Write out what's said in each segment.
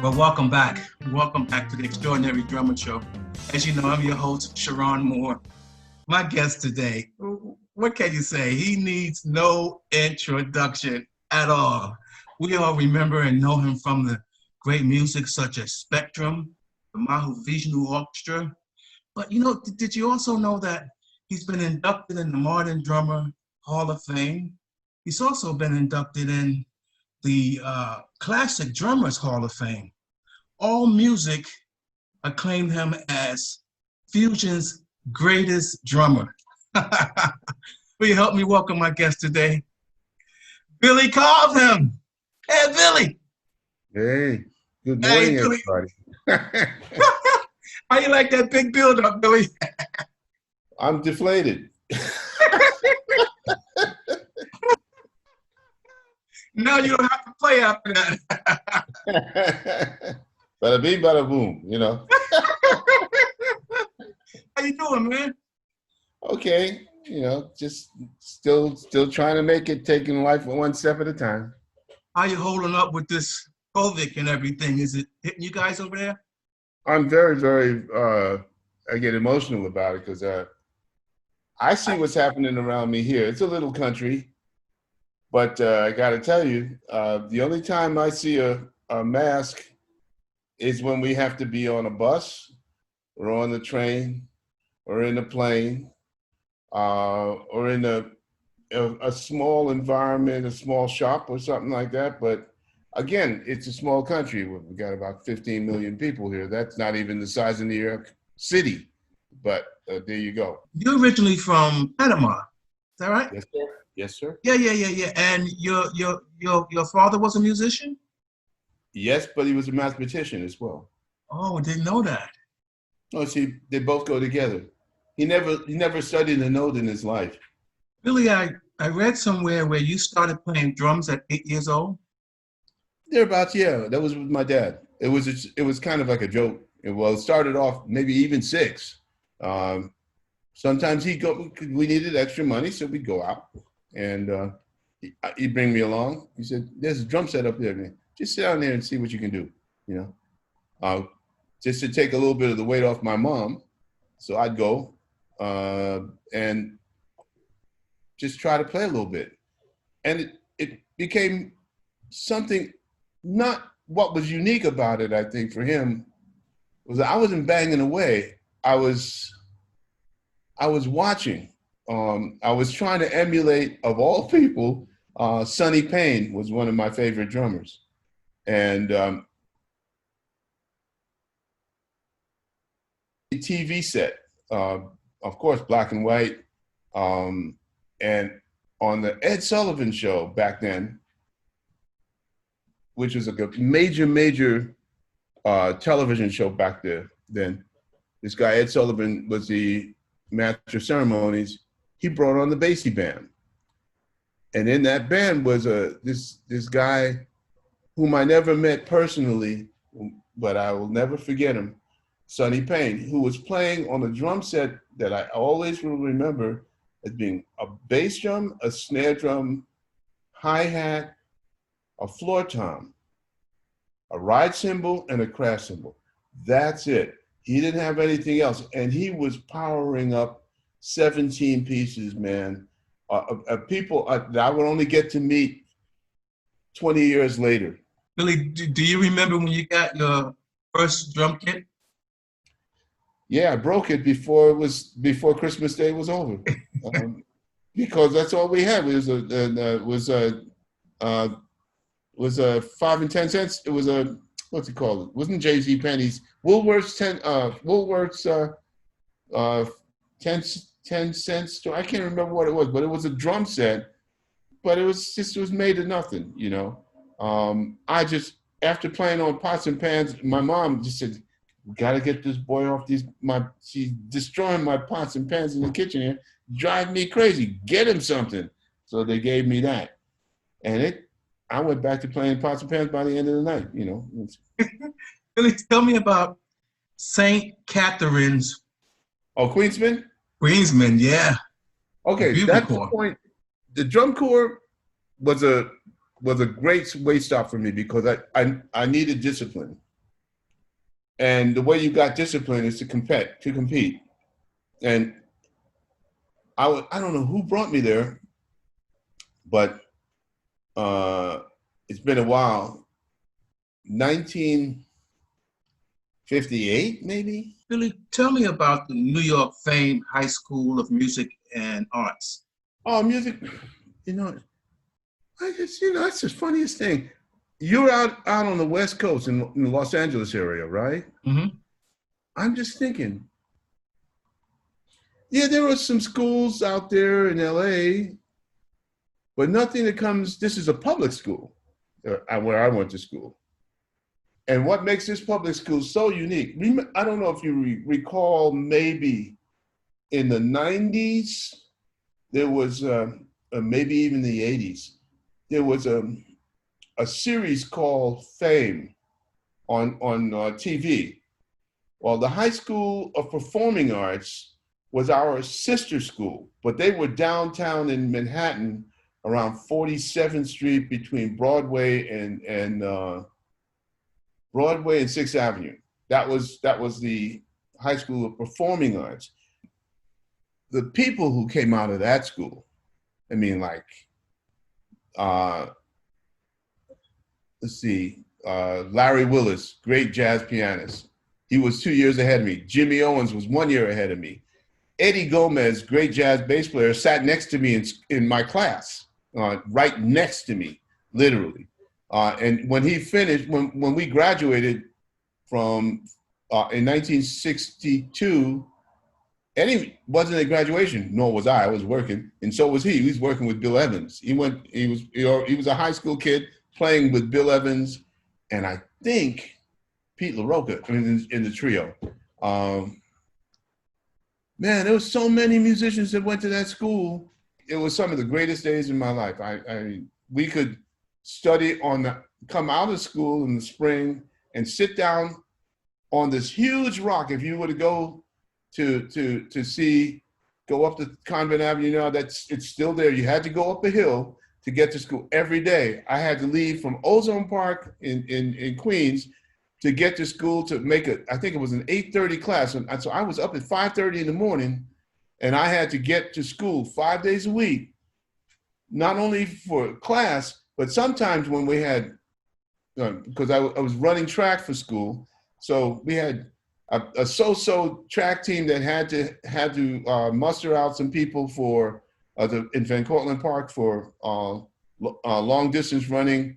Well, welcome back. Welcome back to the Extraordinary Drummer Show. As you know, I'm your host, Cheron Moore. My guest today, what can you say? He needs no introduction at all. We all remember and know him from the great music such as Spectrum, the Mahavishnu Orchestra. But you know, did you also know that he's been inducted in the Modern Drummer Hall of Fame? He's also been inducted in the Classic Drummers Hall of Fame. All Music acclaimed him as Fusion's greatest drummer. Will you help me welcome my guest today? Billy Cobham. Hey, Billy. Hey, good morning, Billy. everybody. How you like that big build-up, Billy? I'm deflated. No, you don't have to play after that. Bada bing, bada boom, you know. How you doing, man? Okay, you know, just still trying to make it, taking life one step at a time. How you holding up with this COVID and everything? Is it hitting you guys over there? I'm very, I get emotional about it because I see what's happening around me here. It's a little country, but I got to tell you, the only time I see a mask is when we have to be on a bus or on the train or in a plane or in a small environment, a small shop or something like that. But again, it's a small country. We've got about 15 million people here. That's not even the size of New York City, but there you go. You're originally from Panama, is that right? Yes, sir. Yes, sir. Yeah. And your father was a musician? Yes, but he was a mathematician as well. Oh, didn't know that. Oh, see, they both go together. He never studied a note in his life. Billy, I read somewhere where you started playing drums at 8 years old. Thereabouts, yeah. That was with my dad. It was kind of like a joke. It started off maybe even 6. Sometimes we needed extra money, so we'd go out, and he'd bring me along. He said, "There's a drum set up there, man. Just sit down there and see what you can do," you know, just to take a little bit of the weight off my mom. So I'd go and just try to play a little bit. And it became something, not what was unique about it, I think, for him, was that I wasn't banging away. I was watching. I was trying to emulate, of all people, Sonny Payne was one of my favorite drummers. And the TV set, of course, black and white. And on the Ed Sullivan Show back then, which was a major television show back then, this guy, Ed Sullivan, was the master of ceremonies. He brought on the Basie band. And in that band was this guy whom I never met personally, but I will never forget him, Sonny Payne, who was playing on a drum set that I always will remember as being a bass drum, a snare drum, hi-hat, a floor tom, a ride cymbal, and a crash cymbal. That's it. He didn't have anything else. And he was powering up 17 pieces, man. People that I would only get to meet 20 years later. Billy, do you remember when you got your first drum kit? Yeah, I broke it before Christmas Day was over, because that's all we had. It was a 5 and 10 cents. It was a, what's it called? It wasn't J.C. Penney's. Woolworth's 10 cents store. I can't remember what it was, but it was a drum set. But it was made of nothing, you know. I just, after playing on pots and pans, my mom just said, "We gotta get this boy off she's destroying my pots and pans in the kitchen here. Drive me crazy. Get him something." So they gave me that. And I went back to playing pots and pans by the end of the night, you know. Billy, tell me about St. Catherine's. Oh, Queensman? Queensman, yeah. Okay, that's the point. The drum corps was a great way stop for me because I needed discipline. And the way you got discipline is to compete. And I don't know who brought me there, but it's been a while. 1958, maybe? Billy, tell me about the New York famed High School of Music and Arts. Oh, music, you know, I guess, that's the funniest thing. You're out on the West Coast in the Los Angeles area, right? Mm-hmm. I'm just thinking, yeah, there were some schools out there in LA, but nothing that comes, this is a public school where I went to school. And what makes this public school so unique, I don't know if you recall, maybe in the 90s, there was, maybe even the 80s, there was a series called Fame on TV. Well, the High School of Performing Arts was our sister school, but they were downtown in Manhattan around 47th Street between Broadway and Broadway and 6th Avenue. That was the High School of Performing Arts. The people who came out of that school, I mean, like, let's see, Larry Willis, great jazz pianist. He was 2 years ahead of me. Jimmy Owens was 1 year ahead of me. Eddie Gomez, great jazz bass player, sat next to me in my class, right next to me, literally. And when he finished, when we graduated from in 1962, Eddie wasn't at graduation, nor was I. I was working, and so was he. He was working with Bill Evans. He was a high school kid playing with Bill Evans, and I think Pete LaRocca in the trio. Man, there was so many musicians that went to that school. It was some of the greatest days in my life. We could study come out of school in the spring and sit down on this huge rock. If you were to go go up to Convent Avenue it's still there. You had to go up a hill to get to school every day. I had to leave from Ozone Park in Queens to get to school to I think it was an 8:30 class. And so I was up at 5:30 in the morning, and I had to get to school 5 days a week, not only for class, but sometimes when we had, because I was running track for school. So we had a so-so track team that had to muster out some people for in Van Cortlandt Park for long distance running.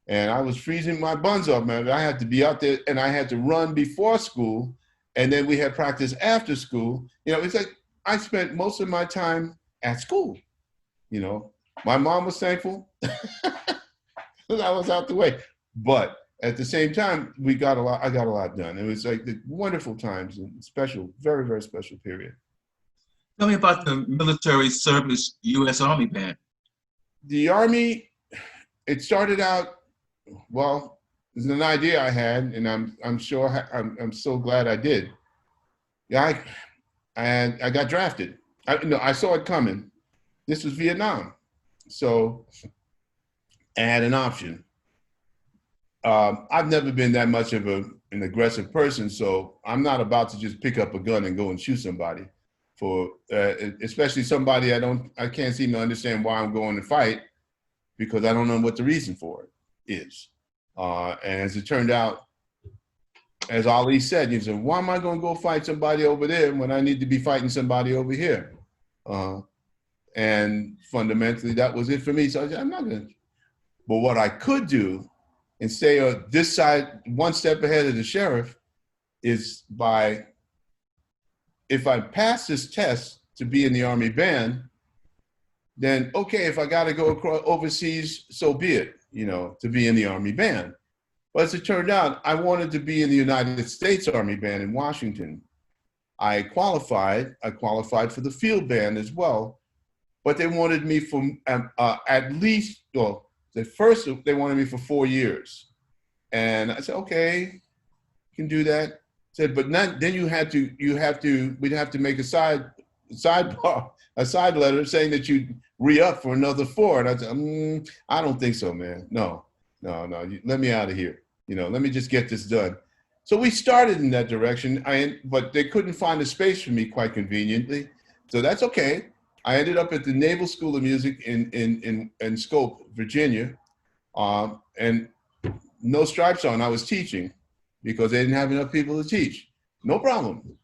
And I was freezing my buns off, man. I had to be out there, and I had to run before school, and then we had practice after school. It's like I spent most of my time at school. My mom was thankful because I was out the way. But at the same time, I got a lot done. It was like the wonderful times and special, very, very special period. Tell me about the military service U.S. Army Band. The Army, it started out, well, it's an idea I had, and I'm sure I'm so glad I did. Yeah, I got drafted. I saw it coming. This was Vietnam, so I had an option. I've never been that much of an aggressive person, so I'm not about to just pick up a gun and go and shoot somebody. Especially somebody I can't seem to understand why I'm going to fight, because I don't know what the reason for it is. And as it turned out, as Ali said, he said, why am I going to go fight somebody over there when I need to be fighting somebody over here? And fundamentally, that was it for me. So I said, I'm not going to. But what I could do and stay this side, one step ahead of the sheriff, is if I pass this test to be in the Army Band, then okay, if I got to go overseas, so be it, to be in the Army Band. But as it turned out, I wanted to be in the United States Army Band in Washington. I qualified for the field band as well, but they wanted me for at least, first they wanted me for 4 years. And I said, okay, can do that. I said, but then we'd have to make a side letter saying that you'd re-up for another 4. And I said, I don't think so, man. No, let me out of here. Let me just get this done. So we started in that direction, but they couldn't find a space for me quite conveniently. So that's okay. I ended up at the Naval School of Music in Scope, Virginia, and no stripes on. I was teaching because they didn't have enough people to teach. No problem.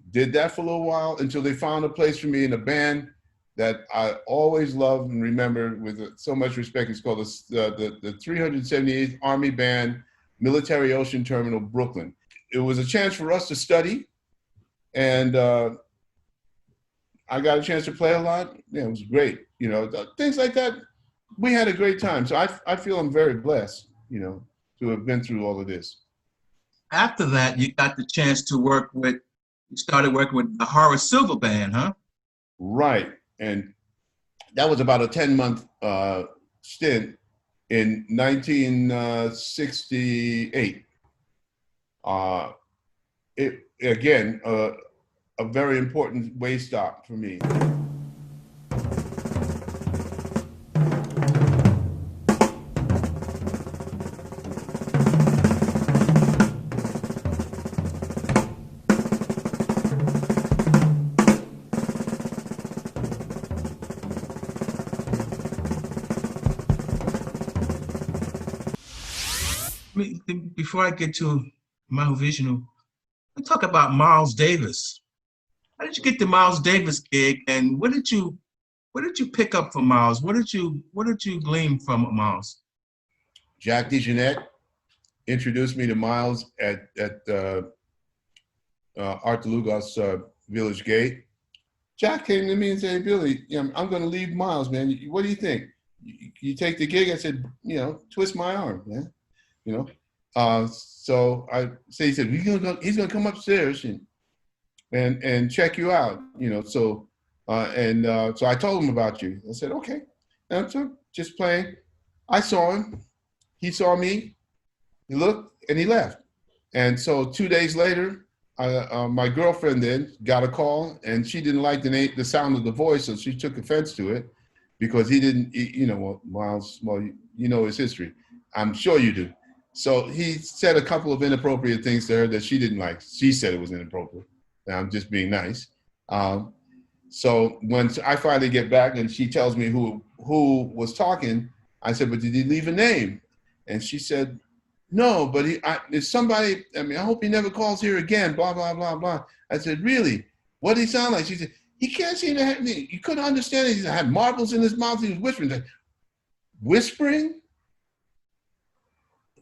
Did that for a little while until they found a place for me in a band that I always love and remember with so much respect. It's called the 378th Army Band, Military Ocean Terminal, Brooklyn. It was a chance for us to study, and I got a chance to play a lot. Yeah, it was great. You know, things like that. We had a great time. So I feel I'm very blessed, you know, to have been through all of this. After that, you got the chance to you started working with the Horace Silver Band, huh? Right. And that was about a 10-month stint in 1968. It again, a very important way stop for me. Before I get to my vision, let's talk about Miles Davis. How did you get the Miles Davis gig, and what did you pick up from Miles? What did you glean from Miles? Jack DeJohnette introduced me to Miles at Art DeLugos Village Gate. Jack came to me and said, "Hey, Billy, you know, I'm going to leave Miles, man. What do you think? You take the gig?" I said, "You know, twist my arm, man." You know, so he said, he's gonna come upstairs and check you out. You know, so so I told him about you. I said, okay. And so just playing. I saw him. He saw me. He looked and he left. And so 2 days later, my girlfriend then got a call, and she didn't like the sound of the voice, so she took offense to it because he didn't. You know, Miles. Well, you know his history. I'm sure you do. So he said a couple of inappropriate things to her that she didn't like. She said it was inappropriate. Now I'm just being nice. So when I finally get back and she tells me who was talking, I said, "But did he leave a name?" And she said, "No, but there's somebody, I mean, I hope he never calls here again, blah, blah, blah, blah." I said, "Really? What did he sound like?" She said, "He can't seem to have me. You couldn't understand it. He had marbles in his mouth. He was whispering." Whispering?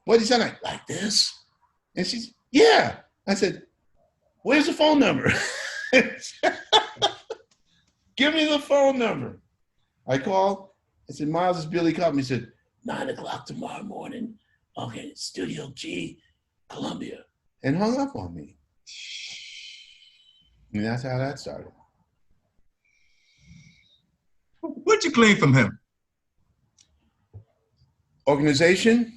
What did he sound like? Like this? And she said, "Yeah." I said, "Where's the phone number?" "Give me the phone number." I called. I said, "Miles, it's Billy Cobham." He said, 9 o'clock tomorrow morning. Okay, Studio G, Columbia. And hung up on me. And that's how that started. What'd you glean from him? Organization.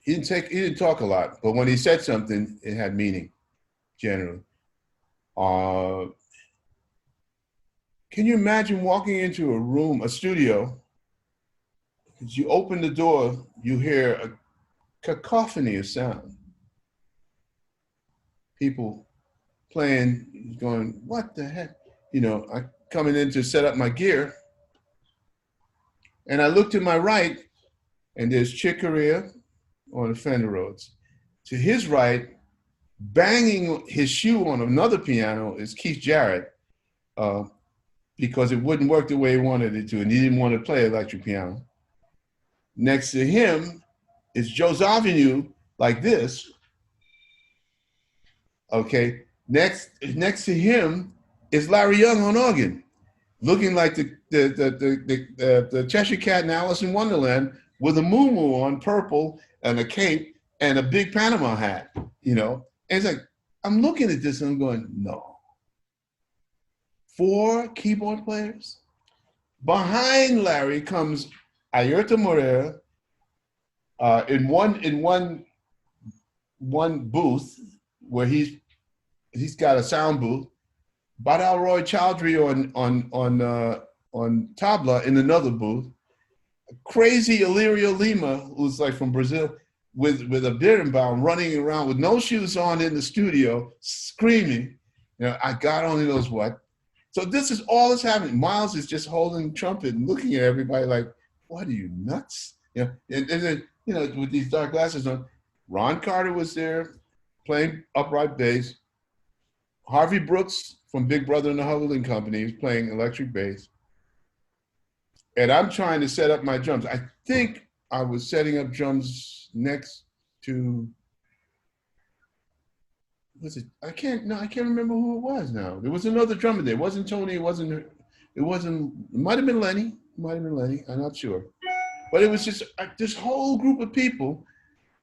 He didn't talk a lot, but when he said something, it had meaning, generally. Can you imagine walking into a room, a studio, as you open the door, you hear a cacophony of sound. People playing, going, "What the heck?" You know, I coming in to set up my gear, and I look to my right, and there's Chick Corea on the Fender Rhodes. To his right, banging his shoe on another piano, is Keith Jarrett, because it wouldn't work the way he wanted it to, and he didn't want to play electric piano. Next to him is Joe Zawinul, like this. Okay. Next to him is Larry Young on organ, looking like the Cheshire Cat in Alice in Wonderland, with a muumuu on, purple, and a cape and a big Panama hat. You know, and it's like, I'm looking at this and I'm going, no. 4 keyboard players. Behind Larry comes Ayrton Moreira in one booth where he's got a sound booth. Badal Roy Chowdhury on tabla in another booth. Crazy Illyrio Lima, who's like from Brazil, with a Birnbaum running around with no shoes on in the studio, screaming. I God only knows what. So this is all that's happening. Miles is just holding trumpet and looking at everybody like, what are you, nuts? And then, with these dark glasses on, Ron Carter was there playing upright bass. Harvey Brooks from Big Brother and the Holding Company was playing electric bass. And I'm trying to set up my drums. I think I was setting up drums next to, I can't remember who it was now. There was another drummer there. It wasn't Tony, it might have been Lenny. I'm not sure. But it was just this whole group of people,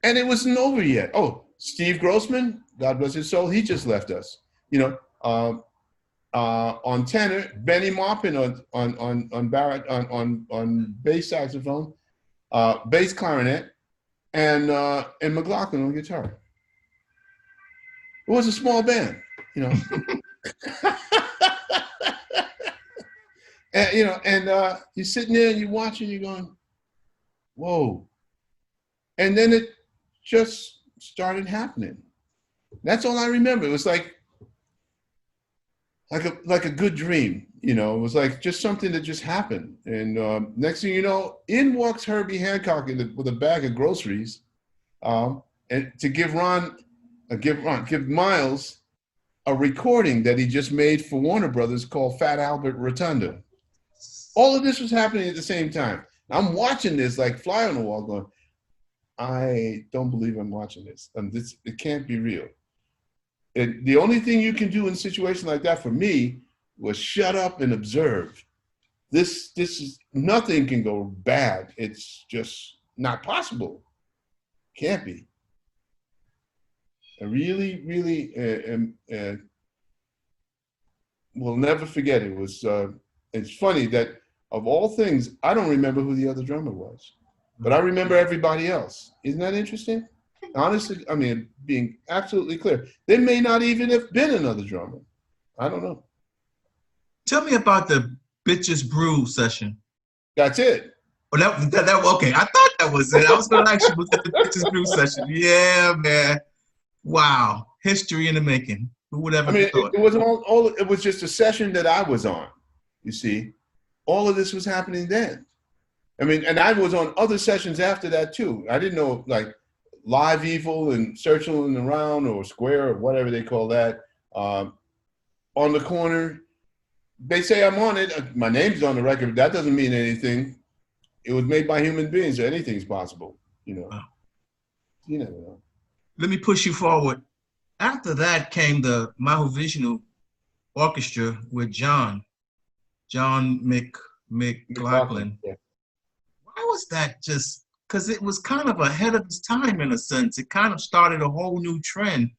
and it wasn't over yet. Oh, Steve Grossman, God bless his soul, he just left us. On tenor, Benny Maupin on bass saxophone, bass clarinet, and McLaughlin on guitar. It was a small band, and you're sitting there and you're watching, you're going, whoa. And then it just started happening. That's all I remember. It was like a good dream, It was like just something that just happened. And next thing you know, in walks Herbie Hancock with a bag of groceries, and to give Miles a recording that he just made for Warner Brothers called Fat Albert Rotunda. All of this was happening at the same time. I'm watching this like fly on the wall going, I don't believe I'm watching this. It can't be real. The only thing you can do in a situation like that for me was shut up and observe. This is, nothing can go bad. It's just not possible. Can't be. I really, really will never forget it. It's funny that of all things, I don't remember who the other drummer was, but I remember everybody else. Isn't that interesting? Honestly, being absolutely clear, there may not even have been another drummer. I don't know. Tell me about the Bitches Brew session. That's it. Oh, that okay. I thought that was it. I was going to ask you, was it the Bitches Brew session? Yeah, man. Wow. History in the making. Who would ever thought? It wasn't all. It was just a session that I was on. You see, all of this was happening then. And I was on other sessions after that too. I didn't know, like, Live Evil and Circling Around or Square or whatever they call that, on the corner. They say I'm on it. My name's on the record. That doesn't mean anything. It was made by human beings. So anything's possible. Wow. You never know. Let me push you forward. After that came the Mahavishnu Orchestra with John McLaughlin. Yeah. Why was that just? Because it was kind of ahead of its time in a sense. It kind of started a whole new trend.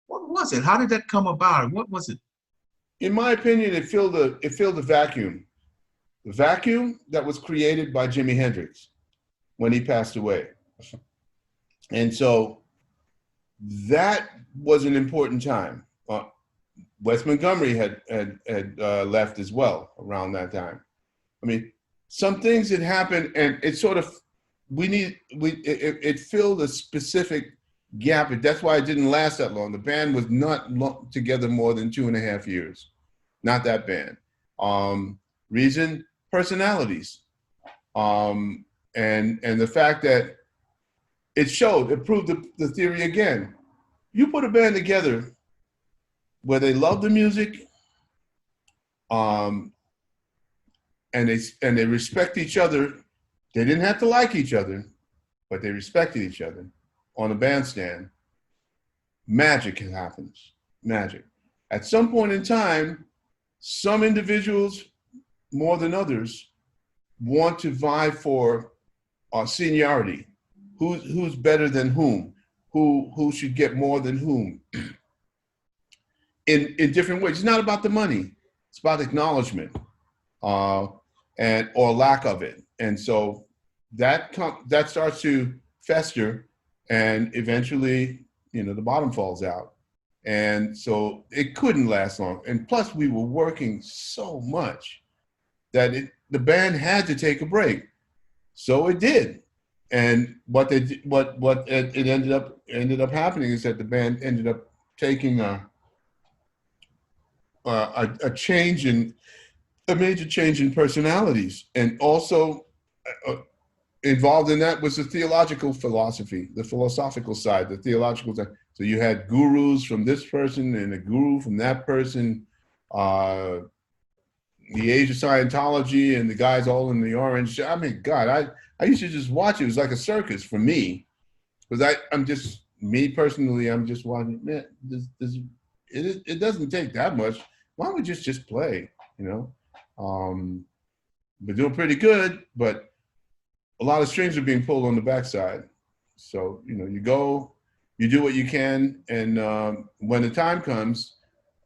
What was it? How did that come about? What was it? In my opinion, it filled a vacuum. The vacuum that was created by Jimi Hendrix when he passed away. And so that was an important time. Wes Montgomery had left as well around that time. Some things had happened, and it sort of, it filled a specific gap. That's why it didn't last that long. The band was not together more than 2.5 years. Not that band. Reason, personalities. And the fact that it proved the theory again. You put a band together where they love the music, and they respect each other. They didn't have to like each other, but they respected each other on a bandstand. Magic happens. Magic. At some point in time, some individuals, more than others, want to vie for seniority. Who's better than whom? Who should get more than whom? In different ways. It's not about the money. It's about acknowledgement, or lack of it. And so that starts to fester, and eventually, the bottom falls out. And so it couldn't last long. And plus, we were working so much that the band had to take a break. So it did. And it ended up happening is that the band ended up taking a change in a major change in personalities, and also uh, involved in that was the theological philosophy, the philosophical side, the theological side. So you had gurus from this person and a guru from that person, uh, the age of Scientology and the guys all in the orange. I mean, God, I used to just watch it. It was like a circus for me, because I'm just, me personally, I'm just watching, man, it doesn't take that much. Why don't we just play, you know? We're doing pretty good, but a lot of strings are being pulled on the backside. So, you know, you go, you do what you can, and when the time comes,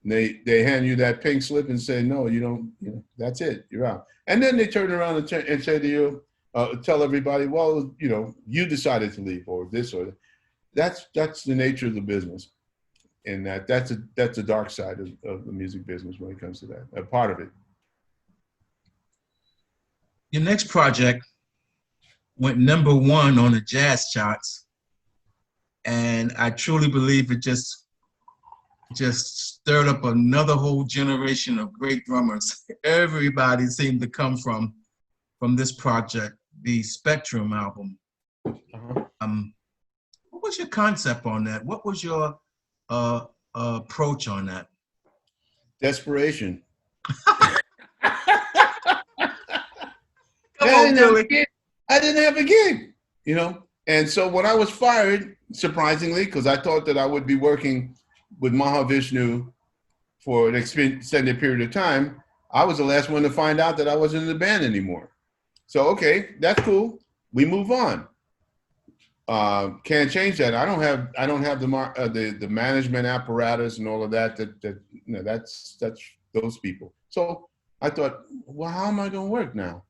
they hand you that pink slip and say, no, you don't, you know, that's it, you're out. And then they turn around and say to you, tell everybody, well, you know, you decided to leave, or this or that. That's the nature of the business. And that's a dark side of the music business when it comes to that, a part of it. Your next project went #1 on the jazz charts, and I truly believe it just stirred up another whole generation of great drummers. Everybody seemed to come from this project, the Spectrum album. What was your concept on that? What was your approach on that? Desperation. Come on, Billy. I didn't have a gig, you know? And so when I was fired, surprisingly, because I thought that I would be working with Mahavishnu for an extended period of time, I was the last one to find out that I wasn't in the band anymore. So, okay, that's cool. We move on. Can't change that. I don't have the management apparatus and all of that. You know, that's those people. So I thought, well, how am I going to work now?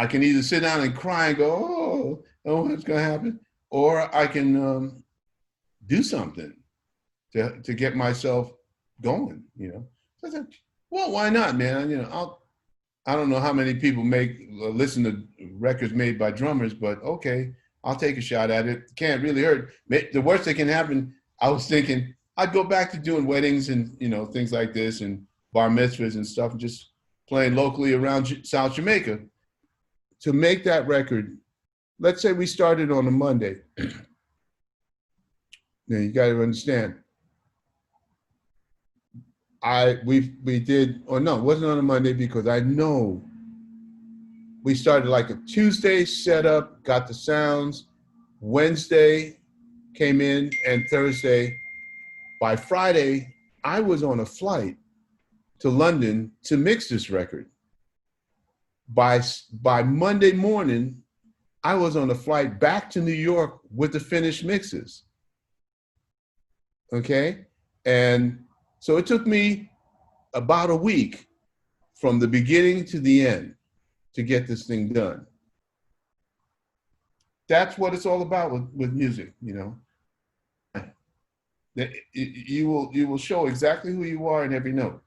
I can either sit down and cry and go, oh, what's going to happen, or I can do something to get myself going. You know, so I said, well, why not, man? You know, I don't know how many people listen to records made by drummers, but okay, I'll take a shot at it. Can't really hurt. The worst that can happen, I was thinking, I'd go back to doing weddings and, you know, things like this and bar mitzvahs and stuff, and just playing locally around South Jamaica. To make that record, let's say we started on a Monday. Now you got to understand, we did, or no, it wasn't on a Monday, because I know we started like a Tuesday setup, got the sounds, Wednesday came in, and Thursday. By Friday, I was on a flight to London to mix this record. By Monday morning, I was on a flight back to New York with the finished mixes. Okay? And so it took me about a week from the beginning to the end to get this thing done. That's what it's all about with music, you know. You will show exactly who you are in every note.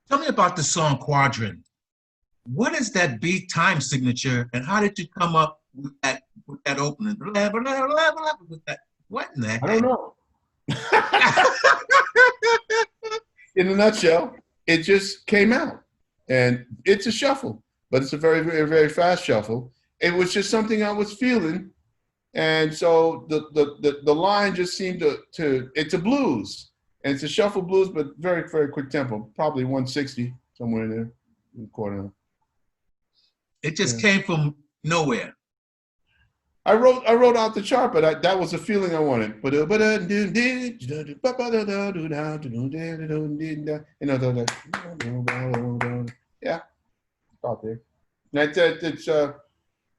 Tell me about the song Quadrant. What is that beat time signature, and how did you come up with that opening? With that, what in the heck? I don't know. In a nutshell, it just came out, and it's a shuffle, but it's a very, very, very fast shuffle. It was just something I was feeling, and so the line just seemed to it's a blues. And it's a shuffle blues, but very, very quick tempo, probably 160, somewhere in there, in the corner. It just came from nowhere. I wrote out the chart, but that was the feeling I wanted. Yeah, out there. It's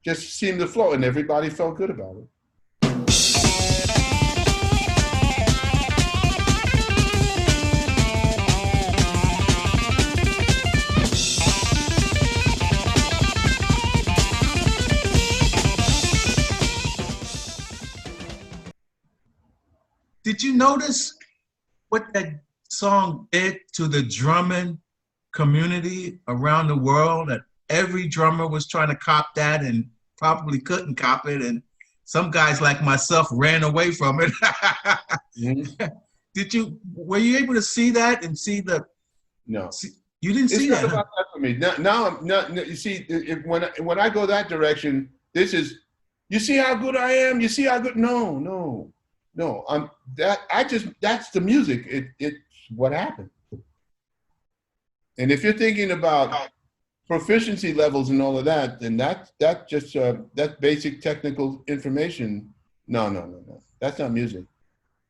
just seemed to flow, and everybody felt good about it. Did you notice what that song did to the drumming community around the world? That every drummer was trying to cop that and probably couldn't cop it. And some guys like myself ran away from it. Mhm. Were you able to see that and see No. you didn't It's see not that, huh? about that for me. Now I'm not. You see, when I go that direction, this is. You see how good I am. You see how good. No, no, no. I'm that. I just. That's the music. It's what happened. And if you're thinking about proficiency levels and all of that, then that just that basic technical information. No, no, no, no. That's not music.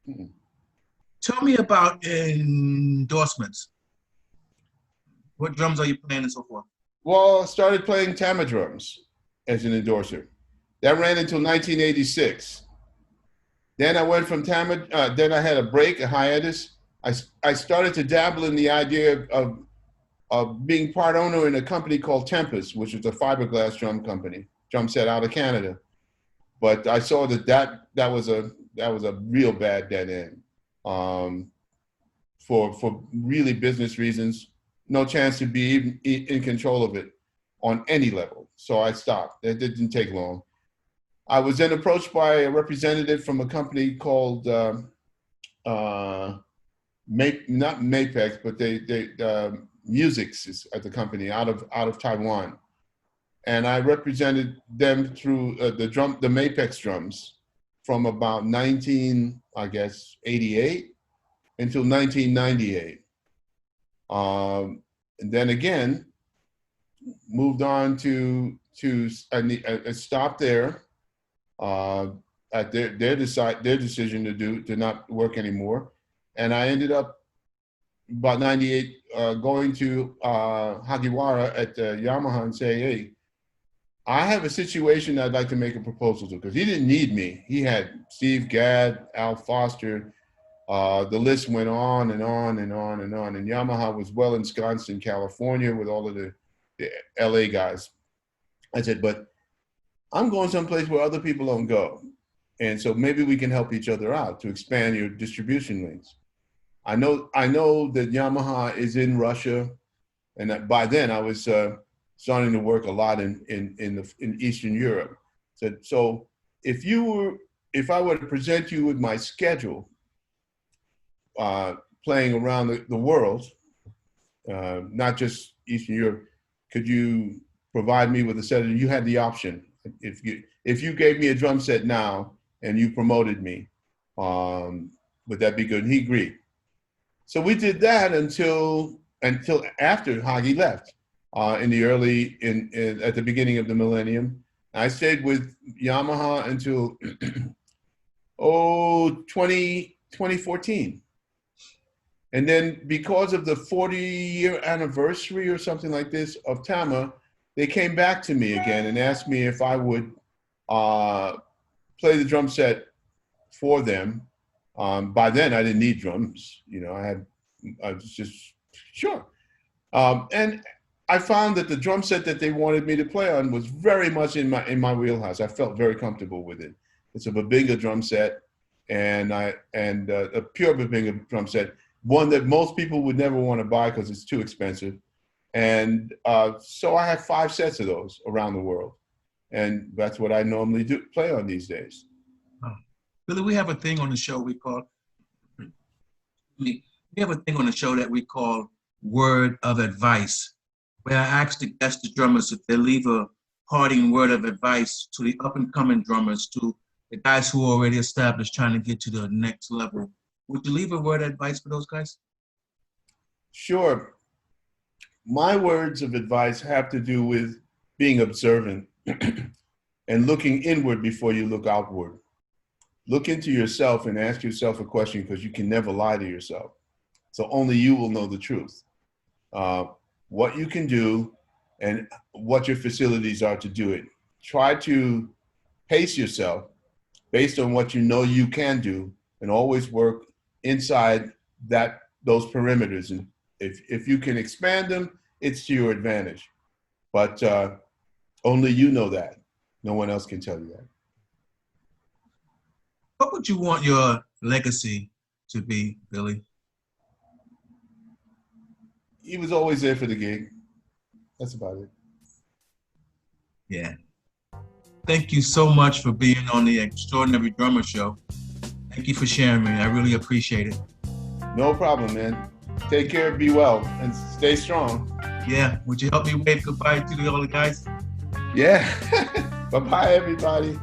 Mm-mm. Tell me about endorsements. What drums are you playing and so forth? Well, I started playing Tama drums as an endorser. That ran until 1986. Then I went from Tama. Then I had a break, a hiatus. I started to dabble in the idea of being part owner in a company called Tempest, which is a fiberglass drum set out of Canada. But I saw that was a real bad dead end for really business reasons. No chance to be in control of it on any level. So I stopped. It didn't take long. I was then approached by a representative from a company called not Mapex, but they Musics is at the company out of Taiwan, and I represented them through the Mapex drums from about 88 until 1998. And then again, moved on to I stopped there at their decision to not work anymore, and I ended up about 98 going to Hagiwara at Yamaha and say, hey, I have a situation I'd like to make a proposal to, because he didn't need me. He had Steve Gadd, Al Foster. The list went on and on and on and on. And Yamaha was well ensconced in California with all of the LA guys. I said, but I'm going someplace where other people don't go. And so maybe we can help each other out to expand your distribution links. I know that Yamaha is in Russia, and that by then I was starting to work a lot in Eastern Europe. So if I were to present you with my schedule, playing around the world, not just Eastern Europe, could you provide me with a set? You had the option. If you gave me a drum set now and you promoted me, would that be good? And he agreed. So we did that until after Hagi left at the beginning of the millennium. I stayed with Yamaha until 2014. And then because of the 40-year anniversary or something like this of Tama, they came back to me again and asked me if I would play the drum set for them. By then, I didn't need drums. I was just sure. And I found that the drum set that they wanted me to play on was very much in my wheelhouse. I felt very comfortable with it. It's a Babinga drum set, and a pure Babinga drum set, one that most people would never want to buy because it's too expensive. And so I have 5 sets of those around the world, and that's what I normally play on these days. Billy, we have a thing on the show we have a thing on the show that we call Word of Advice, where I ask the guests, the drummers, if they leave a parting word of advice to the up-and-coming drummers, to the guys who are already established trying to get to the next level. Would you leave a word of advice for those guys? Sure. My words of advice have to do with being observant and looking inward before you look outward. Look into yourself and ask yourself a question, because you can never lie to yourself. So only you will know the truth. What you can do and what your facilities are to do it. Try to pace yourself based on what you know you can do, and always work inside those perimeters. And if you can expand them, it's to your advantage. But only you know that. No one else can tell you that. What would you want your legacy to be, Billy? He was always there for the gig. That's about it. Yeah. Thank you so much for being on the Extraordinary Drummer Show. Thank you for sharing me. I really appreciate it. No problem, man. Take care, be well, and stay strong. Yeah. Would you help me wave goodbye to all the guys? Yeah. Bye-bye, everybody.